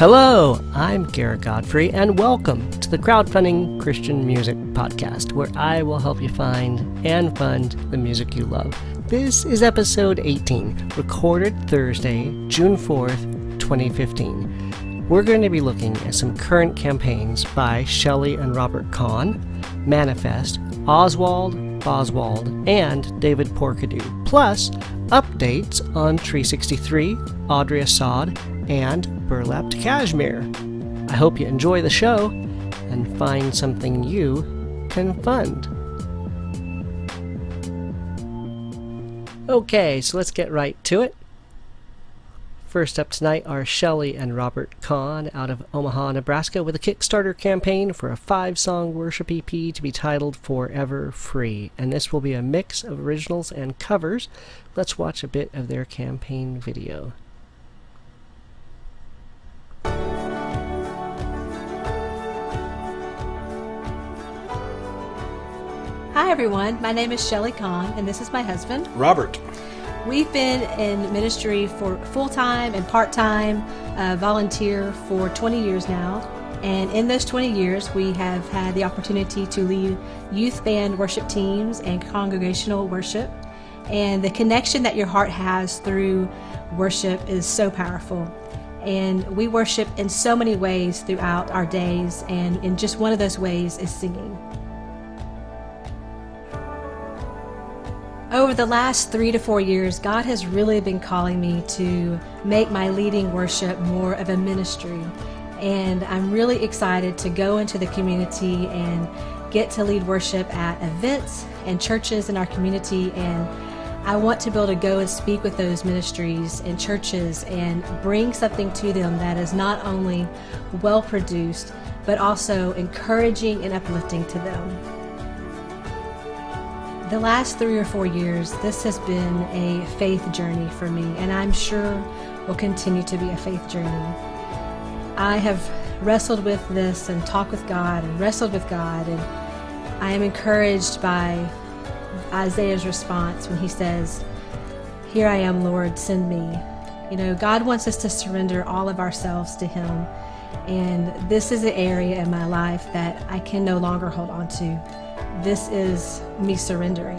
Hello, I'm Garrett Godfrey, and welcome to the Crowdfunding Christian Music Podcast, where I will help you find and fund the music you love. This is episode 18, recorded Thursday, June 4th, 2015. We're going to be looking at some current campaigns by Shelly and Robert Conn, Manafest, Ozwald, Bozwald, and David Porcheddu, plus updates on Tree 63, Audrey Assad, and Burlapped Cashmere. I hope you enjoy the show and find something you can fund. Okay, so let's get right to it. First up tonight are Shelly and Robert Conn out of Omaha, Nebraska, with a Kickstarter campaign for a 5-song worship EP to be titled Forever Free. And this will be a mix of originals and covers. Let's watch a bit of their campaign video. Hi everyone, my name is Shelly Conn, and this is my husband, Robert. We've been in ministry for full-time and part-time volunteer for 20 years now, and in those 20 years we have had the opportunity to lead youth band worship teams and congregational worship, and the connection that your heart has through worship is so powerful. And we worship in so many ways throughout our days, and in just one of those ways is singing. Over the last 3 to 4 years, God has really been calling me to make my leading worship more of a ministry. And I'm really excited to go into the community and get to lead worship at events and churches in our community. And I want to be able to go and speak with those ministries and churches and bring something to them that is not only well produced, but also encouraging and uplifting to them. The last 3 or 4 years, this has been a faith journey for me, and I'm sure will continue to be a faith journey. I have wrestled with this and talked with God and wrestled with God, and I am encouraged by Isaiah's response when he says, "Here I am, Lord, send me." You know, God wants us to surrender all of ourselves to Him, and this is an area in my life that I can no longer hold on to. This is me surrendering.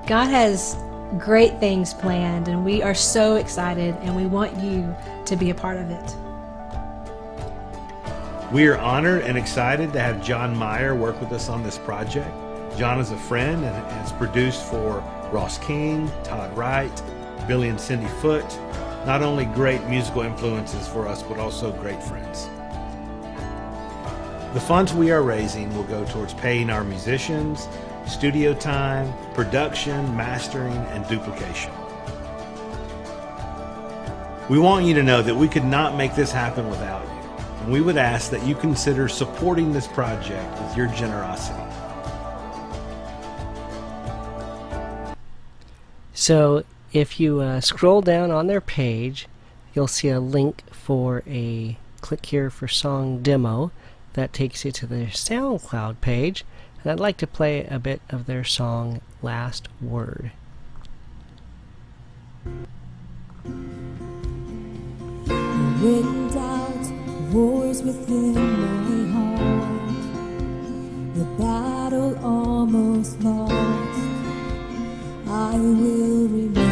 God has great things planned, and we are so excited, and we want you to be a part of it. We are honored and excited to have John Meyer work with us on this project. John is a friend and has produced for Ross King, Todd Wright, Billy and Cindy Foote. Not only great musical influences for us, but also great friends. The funds we are raising will go towards paying our musicians, studio time, production, mastering, and duplication. We want you to know that we could not make this happen without you, and we would ask that you consider supporting this project with your generosity. So if you scroll down on their page, you'll see a link for a click here for song demo. That takes you to their SoundCloud page, and I'd like to play a bit of their song Last Word. Written doubt wars within my heart. The battle almost lost. I will remember.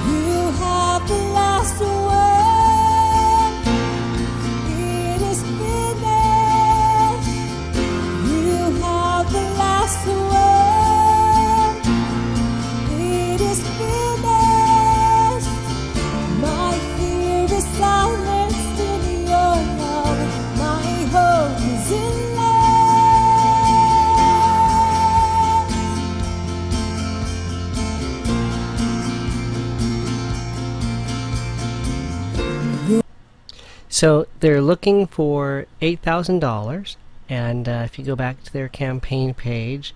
You have the last word. It is finished. You have the last word. It is finished. My fear is silenced in your love. My hope is in love. So they're looking for $8,000, and if you go back to their campaign page,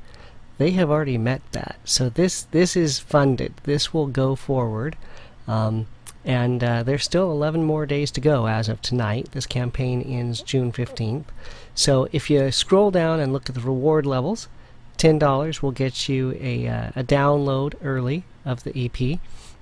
they have already met that. So this is funded. This will go forward, and there's still 11 more days to go as of tonight. This campaign ends June 15th. So if you scroll down and look at the reward levels, $10 will get you a download early of the EP.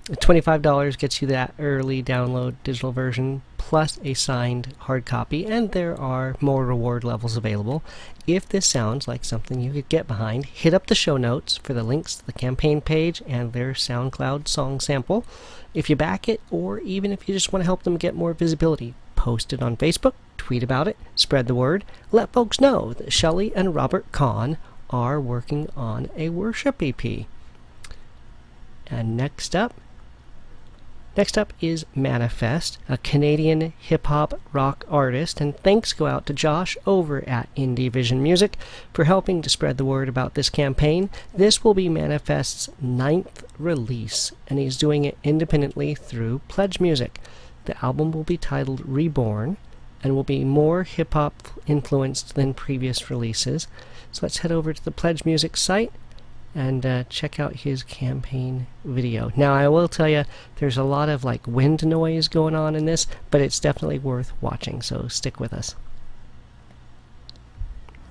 $25 gets you that early download digital version plus a signed hard copy, and there are more reward levels available. If this sounds like something you could get behind, hit up the show notes for the links to the campaign page and their SoundCloud song sample. If you back it, or even if you just want to help them get more visibility, post it on Facebook, tweet about it, spread the word, let folks know that Shelly and Robert Conn are working on a worship EP. And next up is Manafest, a Canadian hip-hop rock artist, and thanks go out to Josh over at Indie Vision Music for helping to spread the word about this campaign. This will be Manafest's 9th release, and he's doing it independently through Pledge Music. The album will be titled Reborn, and will be more hip-hop influenced than previous releases. So let's head over to the Pledge Music site and check out his campaign video. Now, I will tell you, there's a lot of like wind noise going on in this, but it's definitely worth watching, so stick with us.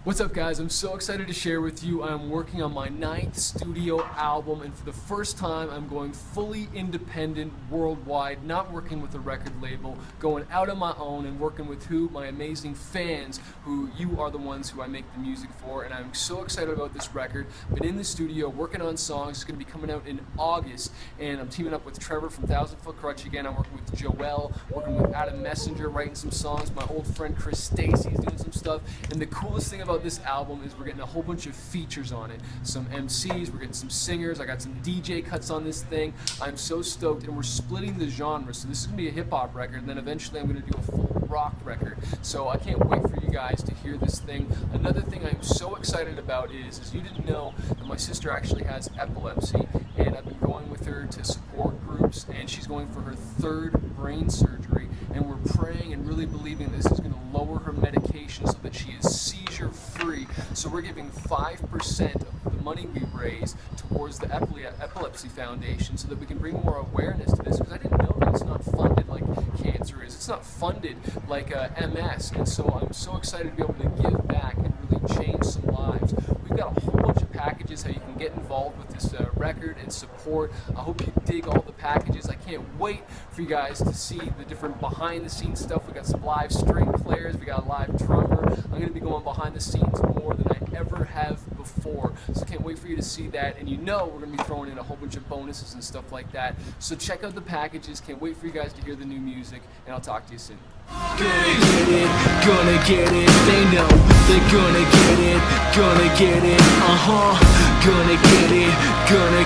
What's up, guys? I'm so excited to share with you. I'm working on my 9th studio album, and for the first time I'm going fully independent worldwide, not working with a record label, going out on my own and working with my amazing fans, who you are the ones who I make the music for. And I'm so excited about this record. Been in the studio working on songs. It's going to be coming out in August, and I'm teaming up with Trevor from 1000 Foot Crutch again. I'm working with Joel, working with Adam Messenger, writing some songs. My old friend Chris Stacy's doing some stuff. And the coolest thing about this album is we're getting a whole bunch of features on it. Some MCs, we're getting some singers, I got some DJ cuts on this thing. I'm so stoked, and we're splitting the genre. So this is going to be a hip-hop record, and then eventually I'm going to do a full rock record. So I can't wait for you guys to hear this thing. Another thing I'm so excited about is you didn't know that my sister actually has epilepsy, and I've been going with her to support groups, and she's going for her 3rd brain surgery, and we're praying and really believing this is going to lower her medication so that she is seizure-free. So we're giving 5% of the money we raise towards the Epilepsy Foundation so that we can bring more awareness to this, because I didn't know that it's not funded like cancer is. It's not funded like MS, and so I'm so excited to be able to give back and really change some lives. We've got a whole bunch of packages how you can get involved with this record and support. I hope you dig all the packages. I can't wait for you guys to see the different behind-the-scenes stuff. We got some live string players. We got a live drummer. I'm going to be going behind the scenes more than I ever have before. So can't wait for you to see that. And you know we're going to be throwing in a whole bunch of bonuses and stuff like that. So check out the packages. Can't wait for you guys to hear the new music. And I'll talk to you soon. Gonna get it, they know they're gonna get it, gonna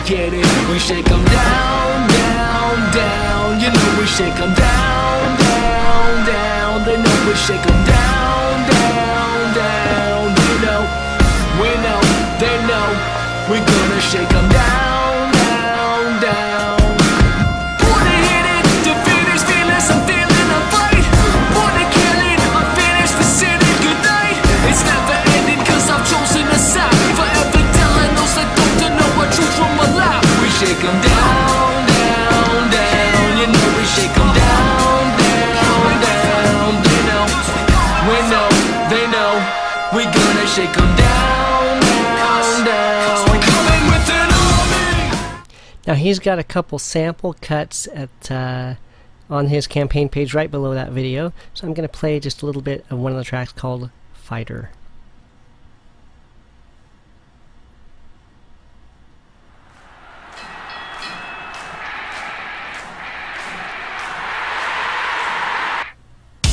get it, we shake them down, down, down, you know we shake them down, down, down, they know we shake them down, down, down, they know, we know, they know, we gonna shake them down, down, down. Wanna hit it, to finish feelings, I'm feeling a fight. Wanna kill it, unfinished, the city, good night. It's never ending cause I've chosen a side. Forever telling those that don't know what truth from a lie. We shake them down, down, down. You know we shake them down, down, down. They know, we know, they know. We gonna shake them down, down, down. Coming with an army. Now he's got a couple sample cuts at on his campaign page right below that video, so I'm going to play just a little bit of one of the tracks called Fighter.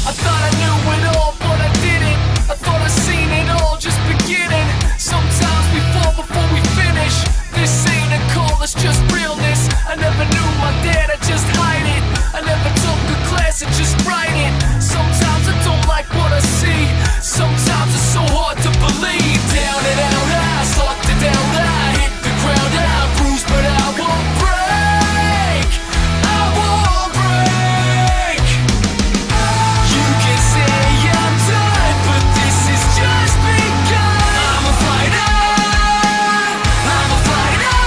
I thought I knew it all, but I didn't. I thought I seen it all just beginning. Sometimes we fall before we finish. This ain't a call, it's just realness. I never knew my dad, I just hide it. I never took a class, I just write it. Sometimes I don't like what I see. Sometimes it's so hard to believe. Down and out, I sucked it down, I hit the ground, I bruised, but I won't break. I won't break. You can say I'm done, but this is just begun. I'm a fighter. I'm a fighter.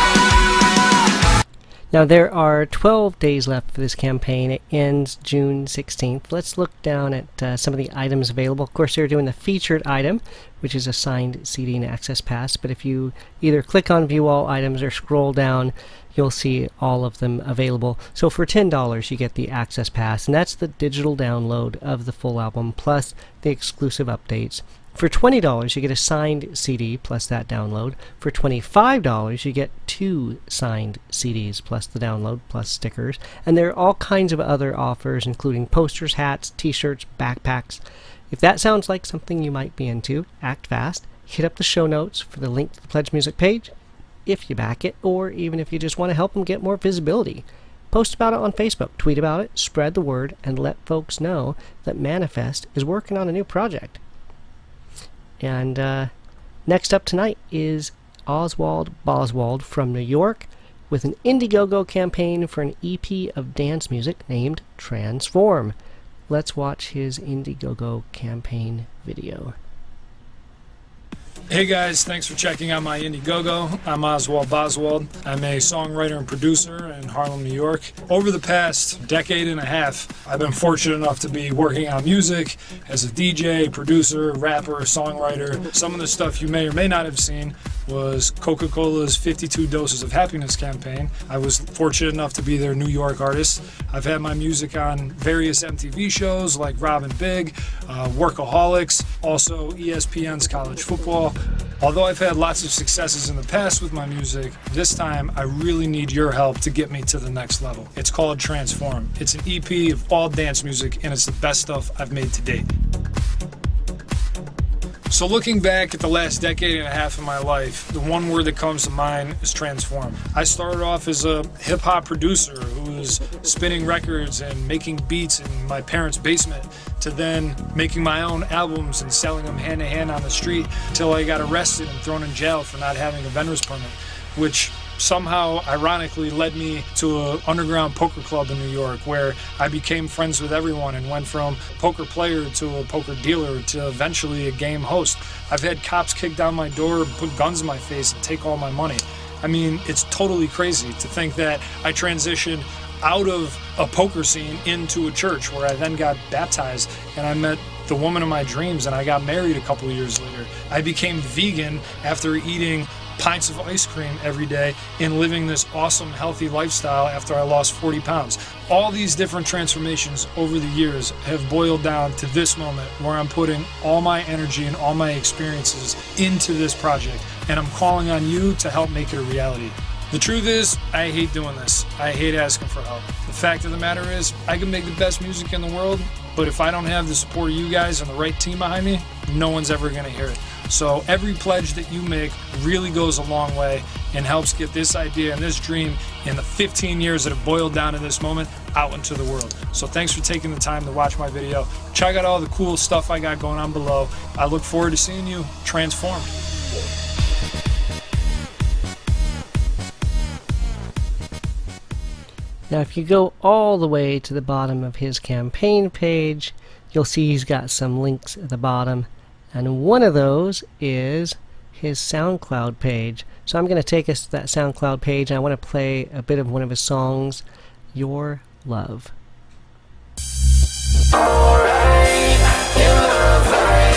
Now, there are 12 days left for this campaign. It ends June 16th. Let's look down at some of the items available. Of course, they're doing the featured item, which is a signed CD and access pass. But if you either click on View All Items or scroll down, you'll see all of them available. So for $10, you get the access pass, and that's the digital download of the full album, plus the exclusive updates. For $20, you get a signed CD plus that download. For $25, you get 2 signed CDs plus the download plus stickers. And there are all kinds of other offers, including posters, hats, t-shirts, backpacks. If that sounds like something you might be into, act fast. Hit up the show notes for the link to the Pledge Music page, if you back it, or even if you just want to help them get more visibility. Post about it on Facebook, tweet about it, spread the word, and let folks know that Manafest is working on a new project. And next up tonight is Ozwald Bozwald from New York with an Indiegogo campaign for an EP of dance music named Transform. Let's watch his Indiegogo campaign video. Hey guys, thanks for checking out my Indiegogo. I'm Ozwald Bozwald. I'm a songwriter and producer in Harlem, New York. Over the past decade and a half, I've been fortunate enough to be working on music as a DJ, producer, rapper, songwriter. Some of the stuff you may or may not have seen was Coca-Cola's 52 Doses of Happiness campaign. I was fortunate enough to be their New York artist. I've had my music on various MTV shows like Robin Big, Workaholics, also ESPN's College Football. Although I've had lots of successes in the past with my music, this time I really need your help to get me to the next level. It's called Transform. It's an EP of all dance music, and it's the best stuff I've made to date. So looking back at the last decade and a half of my life, the one word that comes to mind is transform. I started off as a hip-hop producer who was spinning records and making beats in my parents' basement, to then making my own albums and selling them hand-to-hand on the street until I got arrested and thrown in jail for not having a vendor's permit, which somehow ironically led me to an underground poker club in New York where I became friends with everyone and went from poker player to a poker dealer to eventually a game host. I've had cops kick down my door, put guns in my face, and take all my money. I mean, it's totally crazy to think that I transitioned out of a poker scene into a church where I then got baptized and I met the woman of my dreams and I got married a couple of years later. I became vegan after eating pints of ice cream every day and living this awesome healthy lifestyle after I lost 40 pounds. All these different transformations over the years have boiled down to this moment where I'm putting all my energy and all my experiences into this project, and I'm calling on you to help make it a reality. The truth is, I hate doing this. I hate asking for help. The fact of the matter is, I can make the best music in the world, but if I don't have the support of you guys and the right team behind me, no one's ever going to hear it. So every pledge that you make really goes a long way and helps get this idea and this dream in the 15 years that have boiled down to this moment out into the world. So thanks for taking the time to watch my video. Check out all the cool stuff I got going on below. I look forward to seeing you transform. Now, if you go all the way to the bottom of his campaign page, you'll see he's got some links at the bottom. And one of those is his SoundCloud page. So I'm going to take us to that SoundCloud page, and I want to play a bit of one of his songs, Your Love. Alright, your love like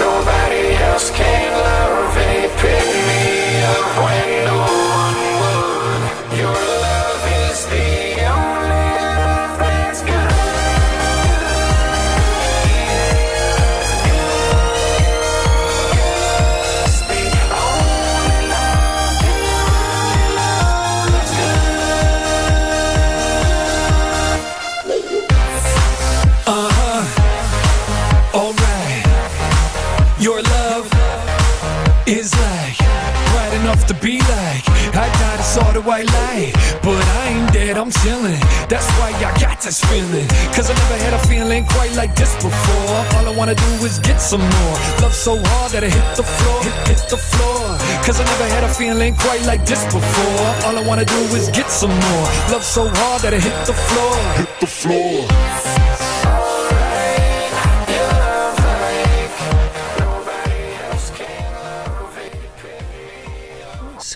nobody else can love it. Pick me up when no one would. Your love is the only love that's good. It's the only love, that's good. Alright, your love is like bright enough to be like I got us all the white light, but I ain't dead, I'm chillin'. That's why I got this feeling, cause I never had a feeling quite like this before. All I wanna do is get some more. Love so hard that I hit the floor, hit the floor. Cause I never had a feeling quite like this before. All I wanna do is get some more. Love so hard that I hit the floor, hit the floor.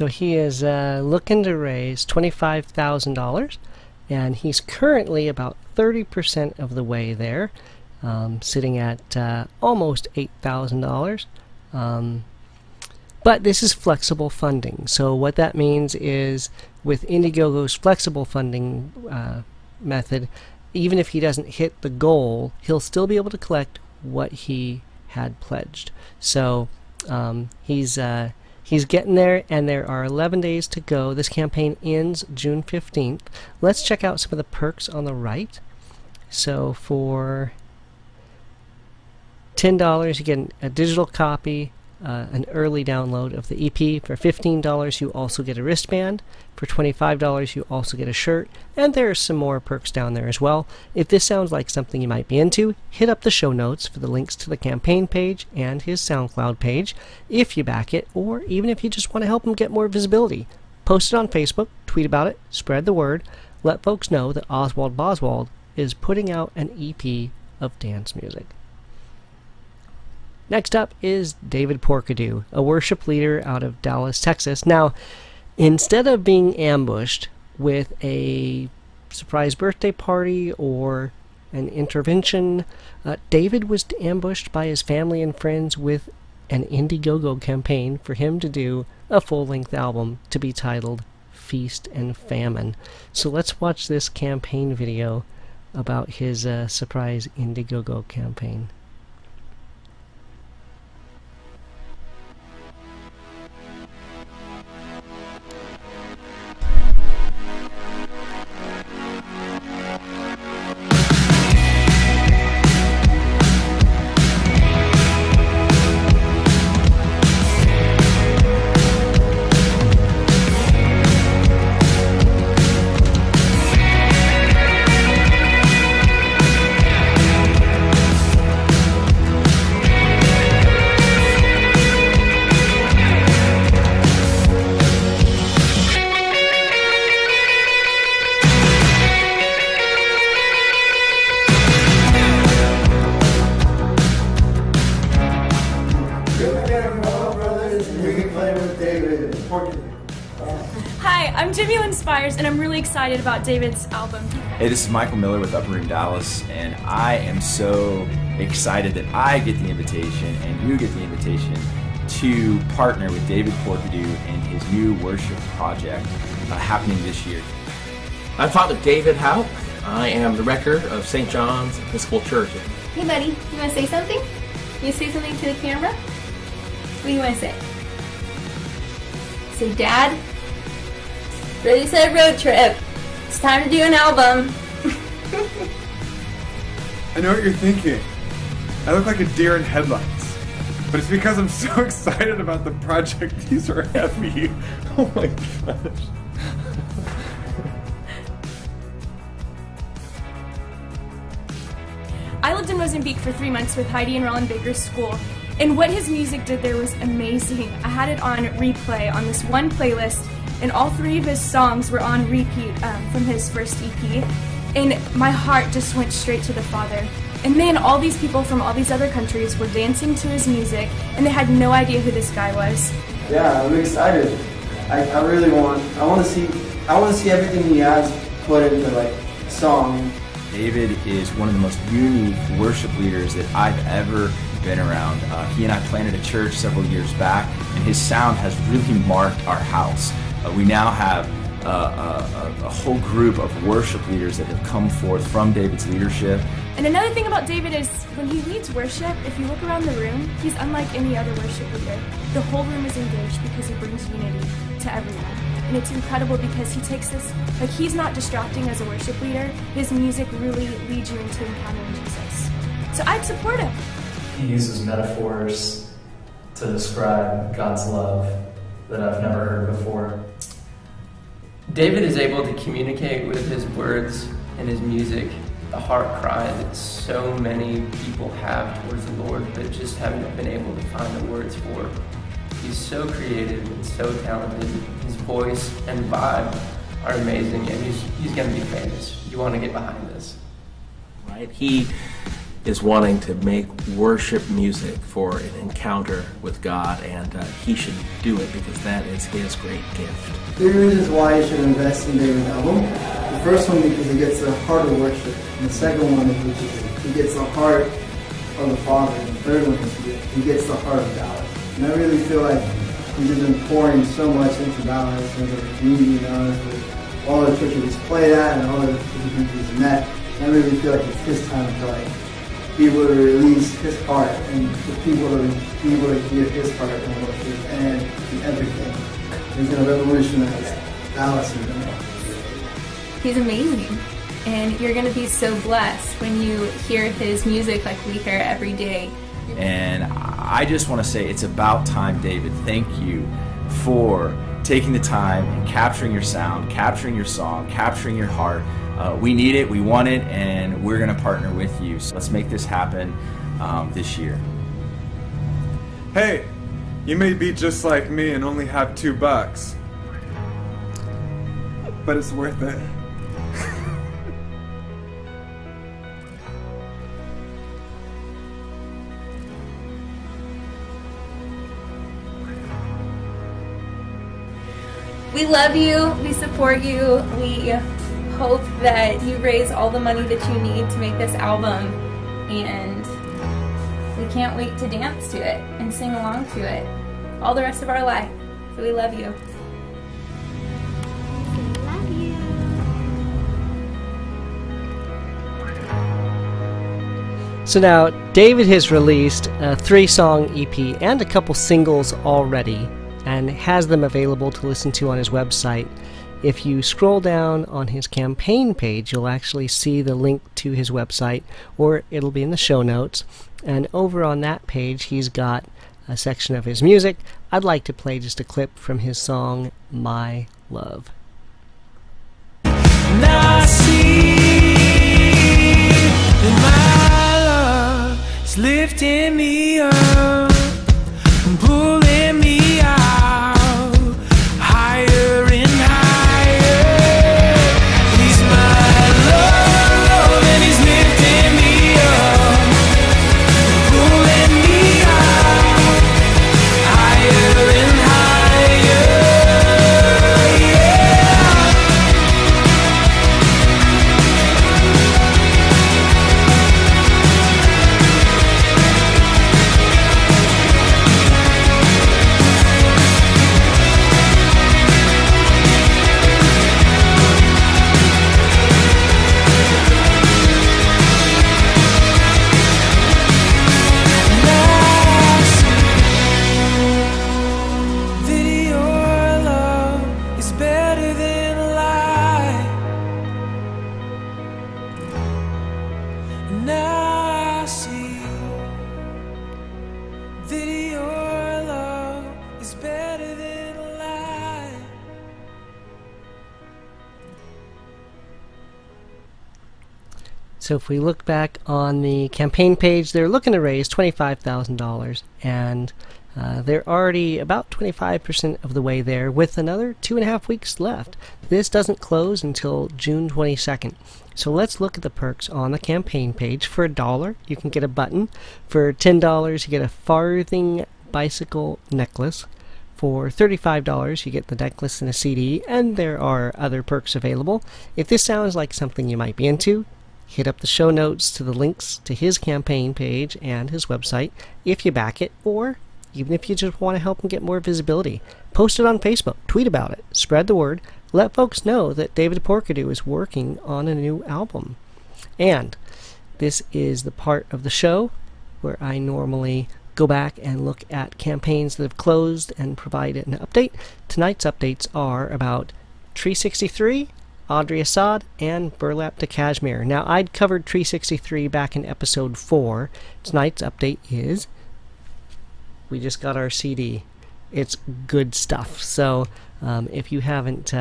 So he is looking to raise $25,000, and he's currently about 30% of the way there, sitting at almost $8,000. But this is flexible funding. So what that means is with Indiegogo's flexible funding method, even if he doesn't hit the goal, he'll still be able to collect what he had pledged. So he's getting there, and there are 11 days to go. This campaign ends June 15th. Let's check out some of the perks on the right. So for $10, you get a digital copy, an early download of the EP. For $15, you also get a wristband. For $25, you also get a shirt. And there are some more perks down there as well. If this sounds like something you might be into, hit up the show notes for the links to the campaign page and his SoundCloud page if you back it, or even if you just want to help him get more visibility. Post it on Facebook, tweet about it, spread the word, let folks know that Ozwald Bozwald is putting out an EP of dance music. Next up is David Porcheddu, a worship leader out of Dallas, Texas. Now, instead of being ambushed with a surprise birthday party or an intervention, David was ambushed by his family and friends with an Indiegogo campaign for him to do a full-length album to be titled Feast and Famine. So let's watch this campaign video about his surprise Indiegogo campaign. And I'm really excited about David's album. Hey, this is Michael Miller with Upper Room Dallas, and I am so excited that I get the invitation and you get the invitation to partner with David Porcheddu in his new worship project happening this year. I'm Father David Howe. I am the rector of St. John's Episcopal Church. Hey buddy, you want to say something? You say something to the camera? What do you want to say? Say, Dad, ready, set, road trip. It's time to do an album. I know what you're thinking. I look like a deer in headlights. But it's because I'm so excited about the project. These are heavy. Oh my gosh. I lived in Mozambique for 3 months with Heidi and Roland Baker's school, and what his music did there was amazing. I had it on replay on this one playlist, and all 3 of his songs were on repeat from his first EP, and my heart just went straight to the Father. And then all these people from all these other countries were dancing to his music, and they had no idea who this guy was. Yeah, I'm excited. I really want to see everything he has put into like song. David is one of the most unique worship leaders that I've ever been around. He and I planted a church several years back, and his sound has really marked our house. We now have a whole group of worship leaders that have come forth from David's leadership. And another thing about David is when he leads worship, if you look around the room, he's unlike any other worship leader. The whole room is engaged because he brings unity to everyone. And it's incredible because he takes this, like he's not distracting as a worship leader. His music really leads you into encountering Jesus. So I'd support him. He uses metaphors to describe God's love that I've never heard before. David is able to communicate with his words and his music the heart cry that so many people have towards the Lord but just haven't been able to find the words for. He's so creative and so talented. His voice and vibe are amazing, and he's going to be famous. You want to get behind this. Right? He is wanting to make worship music for an encounter with God, and he should do it because that is his great gift. 3 reasons why you should invest in David's album. The first one, because he gets the heart of worship. And the second one is because he gets the heart of the Father. And the third one is he gets the heart of Dallas. And I really feel like he's just been pouring so much into Dallas, into the community, all the churches he's played at and all the people he's met. And I really feel like it's his time to be able to release his heart and for people to be able to give his heart and worship and everything. He's going to revolutionize Dallas. He's amazing. And you're going to be so blessed when you hear his music like we hear every day. And I just want to say it's about time, David. Thank you for taking the time and capturing your sound, capturing your song, capturing your heart. We need it, we want it, and we're going to partner with you. So let's make this happen this year. Hey, you may be just like me and only have $2, but it's worth it. We love you, we support you, we hope that you raise all the money that you need to make this album, and we can't wait to dance to it and sing along to it all the rest of our life. So we love you. So now, David has released a 3-song EP and a couple singles already, and has them available to listen to on his website. If you scroll down on his campaign page, you'll actually see the link to his website, or it'll be in the show notes. And over on that page, he's got a section of his music. I'd like to play just a clip from his song, My Love. And I see that my love is lifting me up and pulling me out higher and higher. He's my love and he's lifting me up and pulling me out higher and higher. Yeah. So if we look back on the campaign page, they're looking to raise $25,000, and they're already about 25% of the way there, with another 2.5 weeks left. This doesn't close until June 22nd. So let's look at the perks on the campaign page. For $1, you can get a button. For $10, you get a farthing bicycle necklace. For $35, you get the necklace and a CD, and there are other perks available. If this sounds like something you might be into, hit up the show notes to the links to his campaign page and his website if you back it, or even if you just want to help him get more visibility. Post it on Facebook, tweet about it, spread the word, let folks know that David Porcheddu is working on a new album. And this is the part of the show where I normally go back and look at campaigns that have closed and provide an update. Tonight's updates are about Tree 63, Audrey Assad, and Burlap to Kashmir. Now, I'd covered Tree 63 back in episode 4. Tonight's update is we just got our CD. It's good stuff. So if you haven't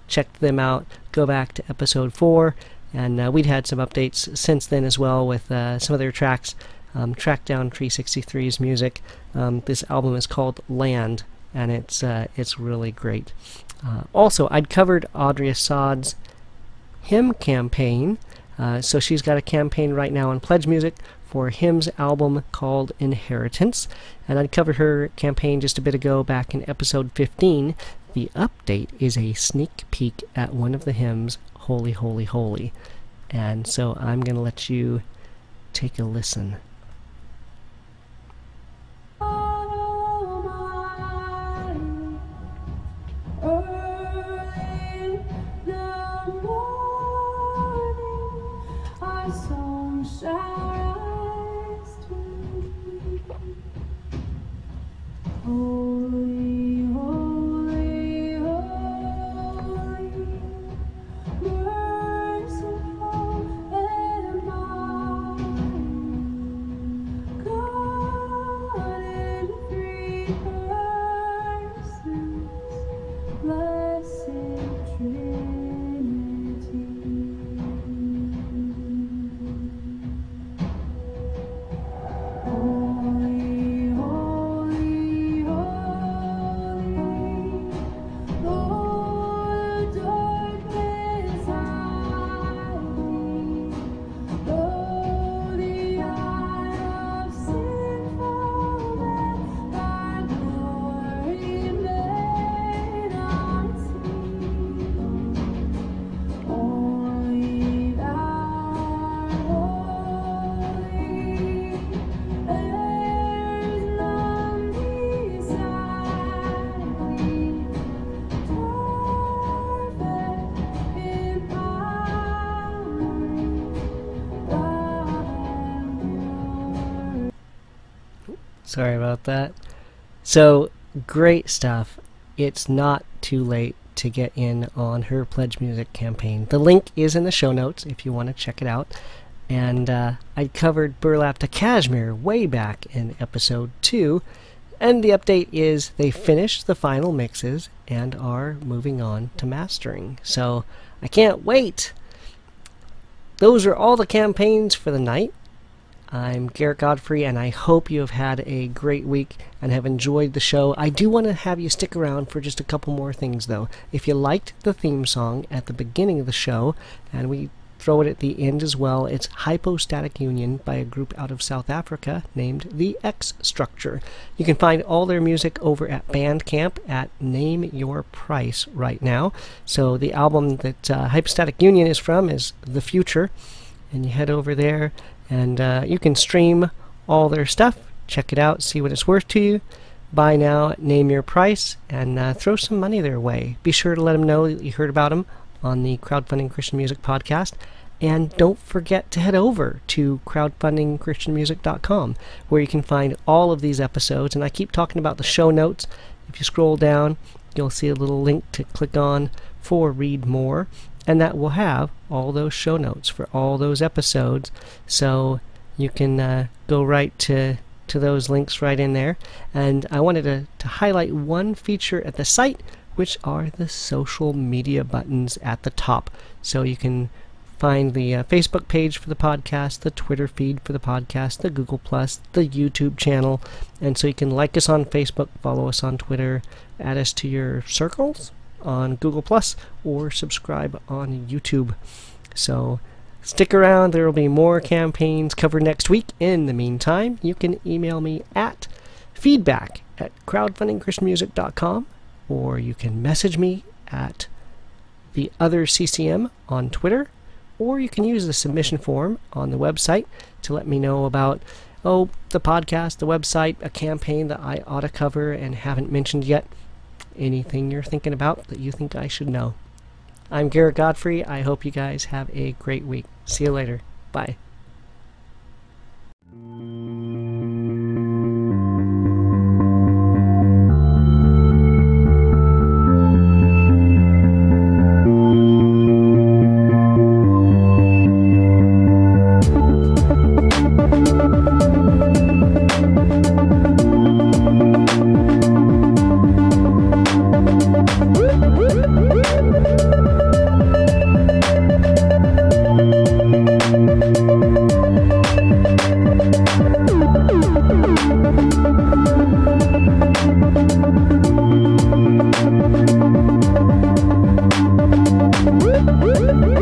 checked them out, go back to episode 4. And we'd had some updates since then as well with some of their tracks. Track down Tree 63's music. This album is called Land, and it's really great. Also, I'd covered Audrey Assad's hymn campaign. So she's got a campaign right now on Pledge Music for Hymns album called Inheritance, and I covered her campaign just a bit ago back in episode 15. The update is a sneak peek at one of the hymns, Holy, Holy, Holy. And so I'm going to let you take a listen. Holy, holy, holy, merciful and mighty, God in three persons, blessed Trinity. Holy, holy, holy, Lord, darkness hiding, though the eye of sinful man thy glory may not see. Only thou holy, there's none beside thee, perfect in power, God and pure. Sorry about that. So, great stuff. It's not too late to get in on her Pledge Music campaign. The link is in the show notes if you want to check it out. And I covered Burlap to Kashmir way back in episode 2. And the update is they finished the final mixes and are moving on to mastering. So, I can't wait! Those are all the campaigns for the night. I'm Garrett Godfrey, and I hope you have had a great week and have enjoyed the show. I do want to have you stick around for just a couple more things, though. If you liked the theme song at the beginning of the show, and we throw it at the end as well, it's Hypostatic Union by a group out of South Africa named The X Structure. You can find all their music over at Bandcamp at Name Your Price right now. So the album that Hypostatic Union is from is The Future, and you head over there and you can stream all their stuff, check it out, see what it's worth to you. Buy now, name your price, and throw some money their way. Be sure to let them know that you heard about them on the Crowdfunding Christian Music podcast. And don't forget to head over to crowdfundingchristianmusic.com, where you can find all of these episodes. And I keep talking about the show notes. If you scroll down, you'll see a little link to click on for Read More. And that will have all those show notes for all those episodes. So you can go right to those links right in there. And I wanted to highlight one feature at the site, which are the social media buttons at the top. So you can find the Facebook page for the podcast, the Twitter feed for the podcast, the Google+, the YouTube channel. And so you can like us on Facebook, follow us on Twitter, add us to your circles on Google+, or subscribe on YouTube. So stick around, there will be more campaigns covered next week. In the meantime, you can email me at feedback@crowdfundingchristianmusic.com, or you can message me at the other CCM on Twitter, or you can use the submission form on the website to let me know about the podcast, the website, a campaign that I ought to cover and haven't mentioned yet. Anything you're thinking about that you think I should know. I'm Garrett Godfrey. I hope you guys have a great week. See you later. Bye. Woo!